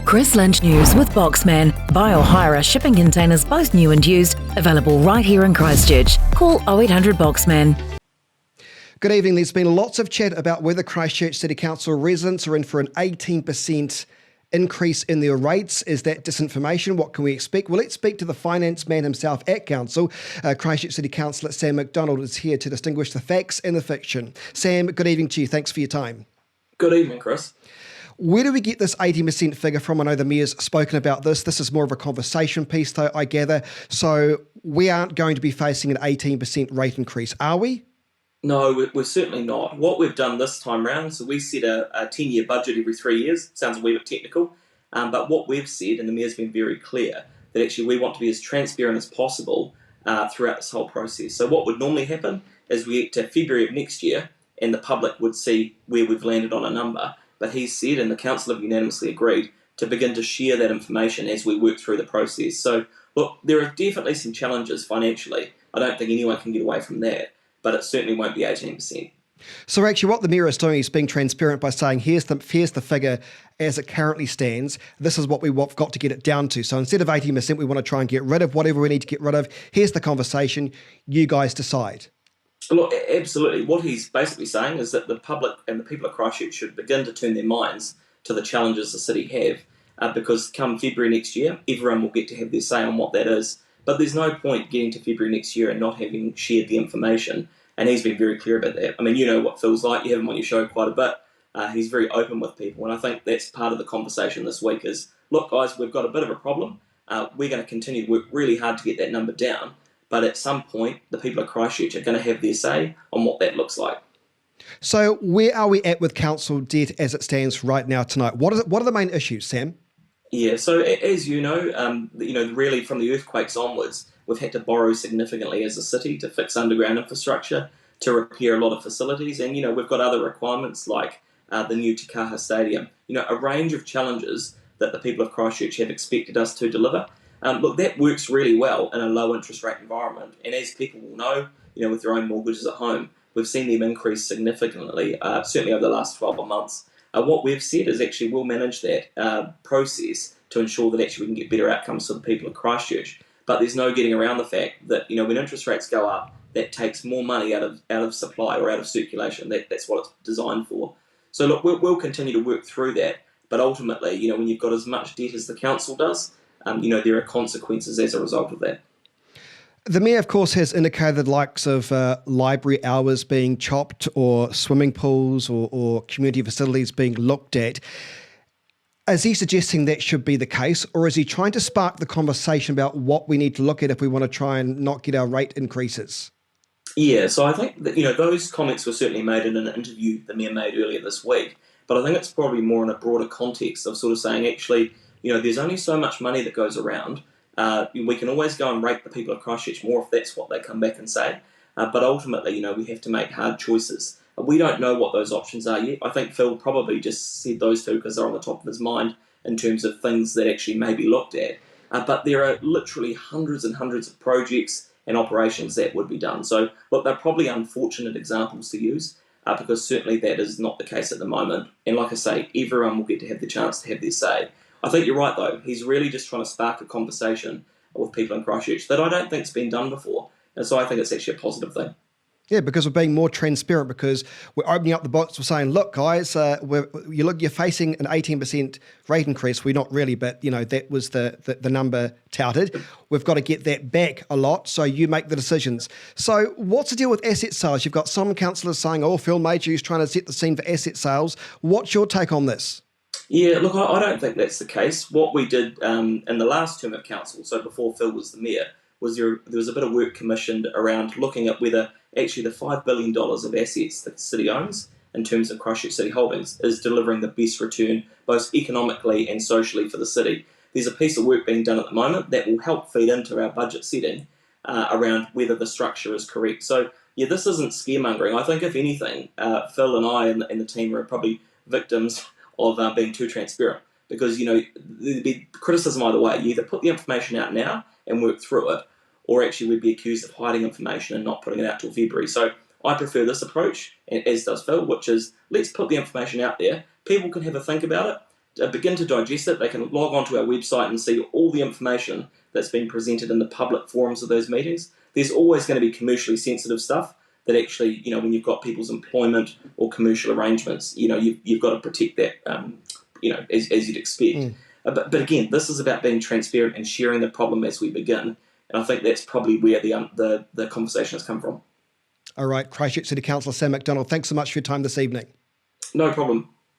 Chris Lynch News with Boxman. Buy or hire our shipping containers, both new and used, available right here in Christchurch. Call 0800 Boxman. Good evening. There's been lots of chat about whether Christchurch City Council residents are in for an 18% increase in their rates. Is that disinformation? What can we expect? Well, let's speak to the finance man himself at Council. Christchurch City Councillor Sam MacDonald is here to distinguish the facts and the fiction. Sam, good evening to you. Thanks for your time. Good evening, Chris. Where do we get this 18% figure from? I know the Mayor's spoken about this. This is more of a conversation piece, though, I gather. So we aren't going to be facing an 18% rate increase, are we? No, we're certainly not. What we've done this time round, so we set a 10-year budget every 3 years. Sounds a wee bit technical, but what we've said, and the Mayor's been very clear, that actually we want to be as transparent as possible throughout this whole process. So what would normally happen is we get to February of next year and the public would see where we've landed on a number. But he's said, and the Council have unanimously agreed, to begin to share that information as we work through the process. So, look, there are definitely some challenges financially. I don't think anyone can get away from that, but it certainly won't be 18%. So actually what the Mayor is doing is being transparent by saying, here's the figure as it currently stands. This is what we've got to get it down to. So instead of 18%, we want to try and get rid of whatever we need to get rid of. Here's the conversation. You guys decide. Look, absolutely. What he's basically saying is that the public and the people of Christchurch should begin to turn their minds to the challenges the city have, because come February next year, everyone will get to have their say on what that is. But there's no point getting to February next year and not having shared the information, and he's been very clear about that. I mean, you know what Phil's like. You have him on your show quite a bit. He's very open with people, and I think that's part of the conversation this week is, look, guys, we've got a bit of a problem. We're going to continue to work really hard to get that number down. But at some point, the people of Christchurch are going to have their say on what that looks like. So where are we at with council debt as it stands right now tonight? What are the main issues, Sam? Yeah, so as you know, really from the earthquakes onwards, we've had to borrow significantly as a city to fix underground infrastructure, to repair a lot of facilities, and we've got other requirements like the new Te Kaha Stadium. A range of challenges that the people of Christchurch have expected us to deliver. Look, that works really well in a low interest rate environment. And as people will know, with their own mortgages at home, we've seen them increase significantly, certainly over the last 12 months. What we've said is actually we'll manage that process to ensure that actually we can get better outcomes for the people of Christchurch. But there's no getting around the fact that, when interest rates go up, that takes more money out of supply or out of circulation. That's what it's designed for. So look, we'll continue to work through that. But ultimately, when you've got as much debt as the council does, there are consequences as a result of that. The Mayor, of course, has indicated the likes of library hours being chopped or swimming pools or community facilities being looked at. Is he suggesting that should be the case, or is he trying to spark the conversation about what we need to look at if we want to try and not get our rate increases? Yeah, so I think that, those comments were certainly made in an interview the Mayor made earlier this week, but I think it's probably more in a broader context of sort of saying, actually, there's only so much money that goes around. We can always go and rate the people of Christchurch more if that's what they come back and say. But ultimately, we have to make hard choices. We don't know what those options are yet. I think Phil probably just said those two because they're on the top of his mind in terms of things that actually may be looked at. But there are literally hundreds and hundreds of projects and operations that would be done. So, look, they're probably unfortunate examples to use because certainly that is not the case at the moment. And like I say, everyone will get to have the chance to have their say. I think you're right, though. He's really just trying to spark a conversation with people in Christchurch that I don't think's been done before. And so I think it's actually a positive thing. Yeah, because we're being more transparent, because we're opening up the box. We're saying, look, guys, you're facing an 18% rate increase. We're not really, but, that was the number touted. We've got to get that back a lot, so you make the decisions. So what's the deal with asset sales? You've got some councillors saying, Phil Major is trying to set the scene for asset sales. What's your take on this? Yeah, look, I don't think that's the case. What we did in the last term of council, so before Phil was the Mayor, was there was a bit of work commissioned around looking at whether actually the $5 billion of assets that the city owns in terms of Christchurch City Holdings is delivering the best return both economically and socially for the city. There's a piece of work being done at the moment that will help feed into our budget setting around whether the structure is correct. So, yeah, this isn't scaremongering. I think, if anything, Phil and I and the team are probably victims of being too transparent, because there'd be criticism either way. You either put the information out now and work through it, or actually we'd be accused of hiding information and not putting it out till February. So I prefer this approach, as does Phil, which is let's put the information out there. People can have a think about it. begin to digest it. They can log onto our website and see all the information that's been presented in the public forums of those meetings. There's always going to be commercially sensitive stuff that actually, when you've got people's employment or commercial arrangements, you've got to protect that, as you'd expect. But again, this is about being transparent and sharing the problem as we begin. And I think that's probably where the conversation has come from. All right, Christchurch City Councillor Sam MacDonald, thanks so much for your time this evening. No problem.